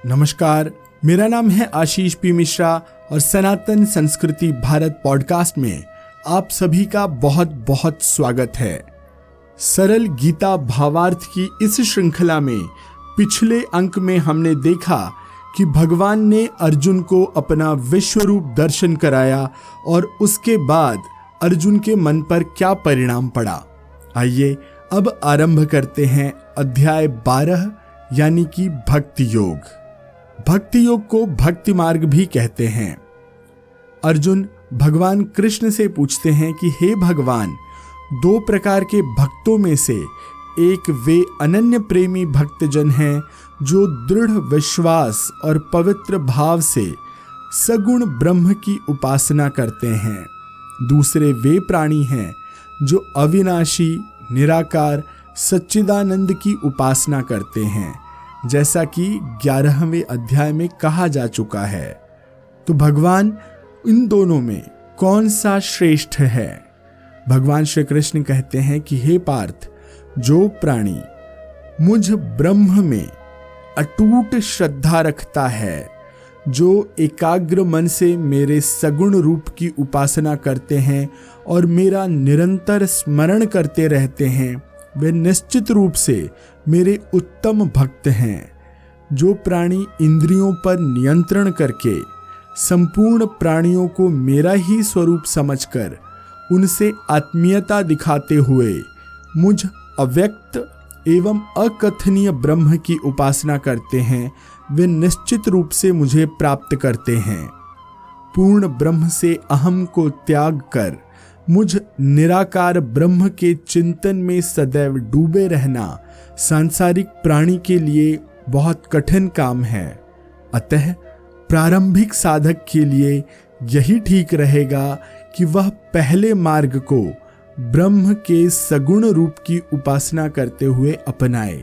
नमस्कार, मेरा नाम है आशीष पी मिश्रा और सनातन संस्कृति भारत पॉडकास्ट में आप सभी का बहुत बहुत स्वागत है। सरल गीता भावार्थ की इस श्रृंखला में पिछले अंक में हमने देखा कि भगवान ने अर्जुन को अपना विश्व रूप दर्शन कराया और उसके बाद अर्जुन के मन पर क्या परिणाम पड़ा। आइए अब आरंभ करते हैं अध्याय 12 यानी कि भक्ति योग। भक्ति योग को भक्ति मार्ग भी कहते हैं। अर्जुन भगवान कृष्ण से पूछते हैं कि हे भगवान, दो प्रकार के भक्तों में से एक वे अनन्य प्रेमी भक्तजन हैं जो दृढ़ विश्वास और पवित्र भाव से सगुण ब्रह्म की उपासना करते हैं। दूसरे वे प्राणी हैं जो अविनाशी निराकार सच्चिदानंद की उपासना करते हैं, जैसा कि 11वें अध्याय में कहा जा चुका है। तो भगवान इन दोनों में कौन सा श्रेष्ठ है? भगवान श्री कृष्ण कहते हैं कि हे पार्थ, जो प्राणी मुझ ब्रह्म में अटूट श्रद्धा रखता है, जो एकाग्र मन से मेरे सगुण रूप की उपासना करते हैं और मेरा निरंतर स्मरण करते रहते हैं, वे निश्चित रूप से मेरे उत्तम भक्त हैं। जो प्राणी इंद्रियों पर नियंत्रण करके संपूर्ण प्राणियों को मेरा ही स्वरूप समझकर उनसे आत्मीयता दिखाते हुए मुझ अव्यक्त एवं अकथनीय ब्रह्म की उपासना करते हैं, वे निश्चित रूप से मुझे प्राप्त करते हैं। पूर्ण ब्रह्म से अहम को त्याग कर मुझ निराकार ब्रह्म के चिंतन में सदैव डूबे रहना सांसारिक प्राणी के लिए बहुत कठिन काम है। अतः प्रारंभिक साधक के लिए यही ठीक रहेगा कि वह पहले मार्ग को ब्रह्म के सगुण रूप की उपासना करते हुए अपनाए।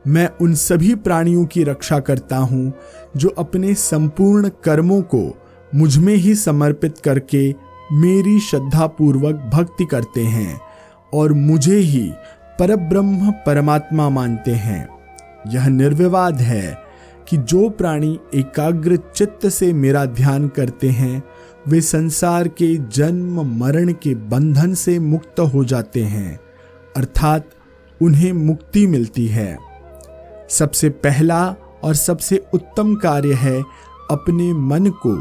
मैं उन सभी प्राणियों की रक्षा करता हूँ जो अपने संपूर्ण कर्मों को मुझ में ही समर्पित करके मेरी श्रद्धापूर्वक भक्ति करते हैं और मुझे ही परब्रह्म परमात्मा मानते हैं। यह निर्विवाद है कि जो प्राणी एकाग्र चित्त से मेरा ध्यान करते हैं, वे संसार के जन्म मरण के बंधन से मुक्त हो जाते हैं, अर्थात उन्हें मुक्ति मिलती है। सबसे पहला और सबसे उत्तम कार्य है अपने मन को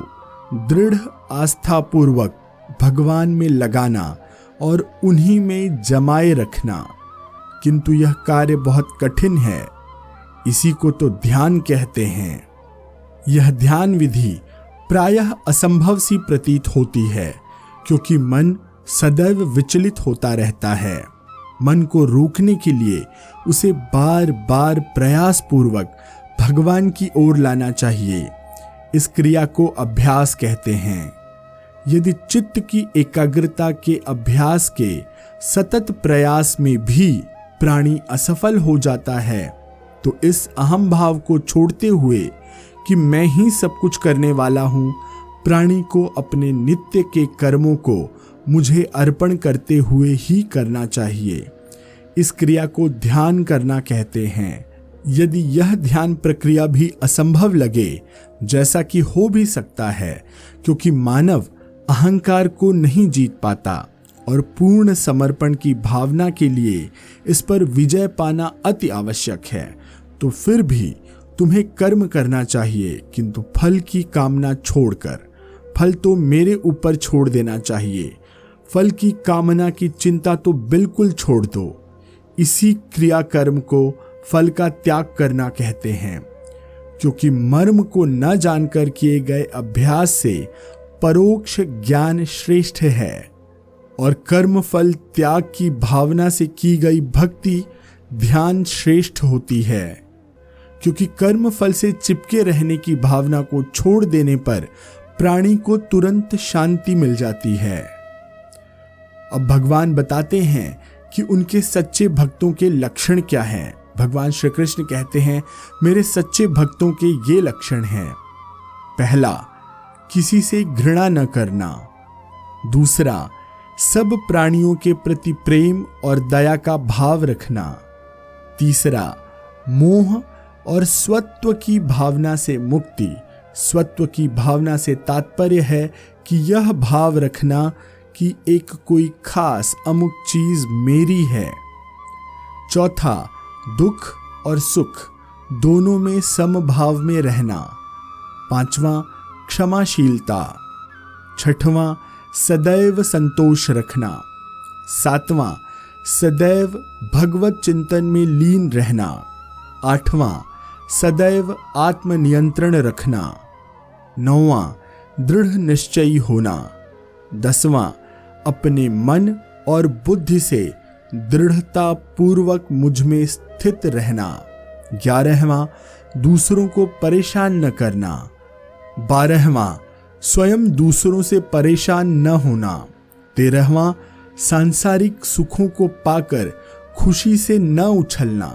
दृढ़ आस्था पूर्वक भगवान में लगाना और उन्हीं में जमाए रखना। किंतु यह कार्य बहुत कठिन है। इसी को तो ध्यान कहते हैं। यह ध्यान विधि प्रायः असंभव सी प्रतीत होती है, क्योंकि मन सदैव विचलित होता रहता है। मन को रोकने के लिए उसे बार बार प्रयास पूर्वक भगवान की ओर लाना चाहिए। इस क्रिया को अभ्यास कहते हैं। यदि चित्त की एकाग्रता के अभ्यास के सतत प्रयास में भी प्राणी असफल हो जाता है, तो इस अहम भाव को छोड़ते हुए कि मैं ही सब कुछ करने वाला हूँ, प्राणी को अपने नित्य के कर्मों को मुझे अर्पण करते हुए ही करना चाहिए। इस क्रिया को ध्यान करना कहते हैं। यदि यह ध्यान प्रक्रिया भी असंभव लगे, जैसा कि हो भी सकता है, क्योंकि मानव अहंकार को नहीं जीत पाता और पूर्ण समर्पण की भावना के लिए इस पर विजय पाना अति आवश्यक है, तो फिर भी तुम्हें कर्म करना चाहिए, किंतु फल की कामना छोड़कर। फल तो मेरे ऊपर छोड़ देना चाहिए। फल की कामना की चिंता तो बिल्कुल छोड़ दो। इसी क्रिया कर्म को फल का त्याग करना कहते हैं, क्योंकि मर्म को न जानकर किए गए अभ्यास से परोक्ष ज्ञान श्रेष्ठ है और कर्म फल त्याग की भावना से की गई भक्ति ध्यान श्रेष्ठ होती है। क्योंकि कर्म फल से चिपके रहने की भावना को छोड़ देने पर प्राणी को तुरंत शांति मिल जाती है। अब भगवान बताते हैं कि उनके सच्चे भक्तों के लक्षण क्या हैं। भगवान श्री कृष्ण कहते हैं, मेरे सच्चे भक्तों के ये लक्षण हैं। पहला, किसी से घृणा न करना। दूसरा, सब प्राणियों के प्रति प्रेम और दया का भाव रखना। तीसरा, मोह और स्वत्व की भावना से मुक्ति। स्वत्व की भावना से तात्पर्य है कि यह भाव रखना कि एक कोई खास अमुक चीज मेरी है। चौथा, दुख और सुख दोनों में समभाव में रहना। पांचवा, क्षमाशीलता। छठवां, सदैव संतोष रखना। सातवां, सदैव भगवत चिंतन में लीन रहना। आठवां, सदैव आत्मनियंत्रण रखना। नौवां, दृढ़ निश्चयी होना। 10वां, अपने मन और बुद्धि से दृढ़ता पूर्वक मुझ में स्थित रहना। 11वां, दूसरों को परेशान न करना। 12वां, स्वयं दूसरों से परेशान न होना। 13वां, सांसारिक सुखों को पाकर खुशी से न उछलना।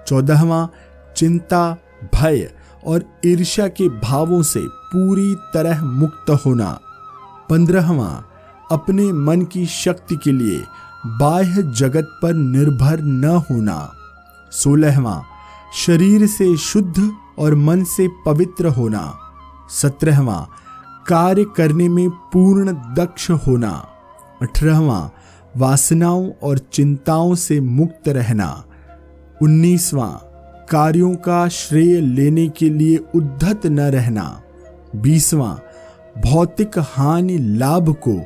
14वां, चिंता, भय और ईर्ष्या के भावों से पूरी तरह मुक्त होना। 15वां, अपने मन की शक्ति के लिए बाह्य जगत पर निर्भर न होना। 16वां, शरीर से शुद्ध और मन से पवित्र होना। 17वां, कार्य करने में पूर्ण दक्ष होना। 18वां, वासनाओं और चिंताओं से मुक्त रहना। 19वां, कार्यों का श्रेय लेने के लिए उद्धत न रहना। 20वां, भौतिक हानि लाभ को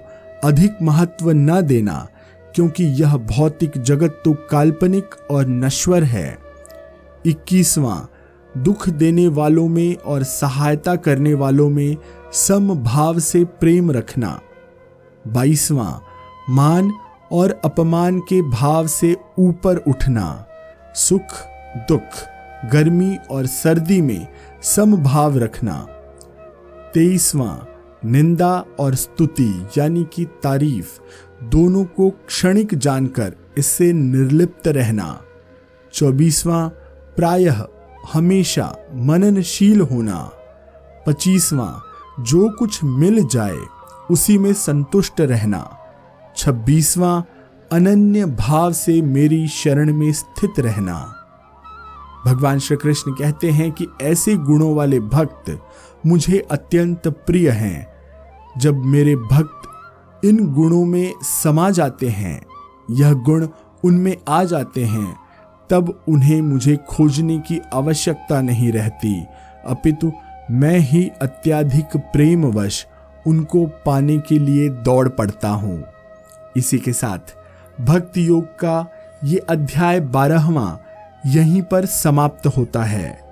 अधिक महत्व न देना, क्योंकि यह भौतिक जगत तो काल्पनिक और नश्वर है। 21वां, दुख देने वालों में और सहायता करने वालों में समभाव से प्रेम रखना। 22वां, मान और अपमान के भाव से ऊपर उठना। सुख दुख, गर्मी और सर्दी में समभाव रखना। 23वां, निंदा और स्तुति यानी कि तारीफ दोनों को क्षणिक जानकर इससे निर्लिप्त रहना। 24वां, प्रायः हमेशा मननशील होना। 25वां, जो कुछ मिल जाए उसी में संतुष्ट रहना। 26वां, अनन्य भाव से मेरी शरण में स्थित रहना। भगवान श्री कृष्ण कहते हैं कि ऐसे गुणों वाले भक्त मुझे अत्यंत प्रिय हैं। जब मेरे भक्त इन गुणों में समा जाते हैं, यह गुण उनमें आ जाते हैं, तब उन्हें मुझे खोजने की आवश्यकता नहीं रहती, अपितु मैं ही अत्यधिक प्रेमवश उनको पाने के लिए दौड़ पड़ता हूँ। इसी के साथ भक्ति योग का ये अध्याय 12वां यहीं पर समाप्त होता है।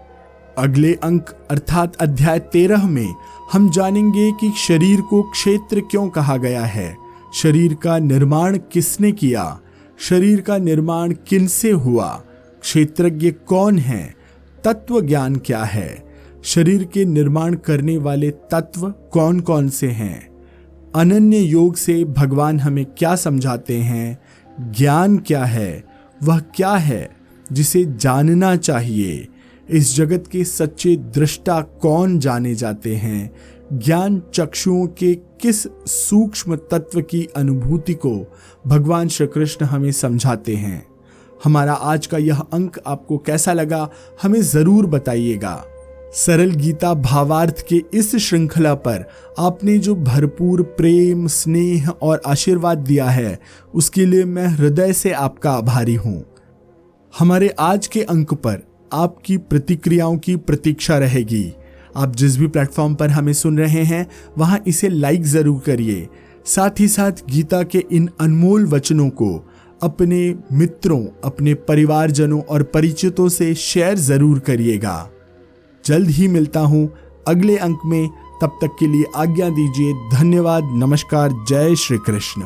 अगले अंक अर्थात अध्याय 13 में हम जानेंगे कि शरीर को क्षेत्र क्यों कहा गया है, शरीर का निर्माण किसने किया, शरीर का निर्माण किनसे हुआ, क्षेत्रज्ञ कौन है, तत्व ज्ञान क्या है, शरीर के निर्माण करने वाले तत्व कौन कौन से हैं, अनन्य योग से भगवान हमें क्या समझाते हैं, ज्ञान क्या है, वह क्या है जिसे जानना चाहिए, इस जगत के सच्चे दृष्टा कौन जाने जाते हैं, ज्ञान चक्षुओं के किस सूक्ष्म तत्व की अनुभूति को भगवान श्री कृष्ण हमें समझाते हैं। हमारा आज का यह अंक आपको कैसा लगा हमें जरूर बताइएगा। सरल गीता भावार्थ के इस श्रृंखला पर आपने जो भरपूर प्रेम, स्नेह और आशीर्वाद दिया है उसके लिए मैं हृदय से आपका आभारी हूं। हमारे आज के अंक पर आपकी प्रतिक्रियाओं की प्रतीक्षा रहेगी। आप जिस भी प्लेटफॉर्म पर हमें सुन रहे हैं वहां इसे लाइक जरूर करिए। साथ ही साथ गीता के इन अनमोल वचनों को अपने मित्रों, अपने परिवारजनों और परिचितों से शेयर जरूर करिएगा। जल्द ही मिलता हूं अगले अंक में, तब तक के लिए आज्ञा दीजिए। धन्यवाद, नमस्कार, जय श्री कृष्ण।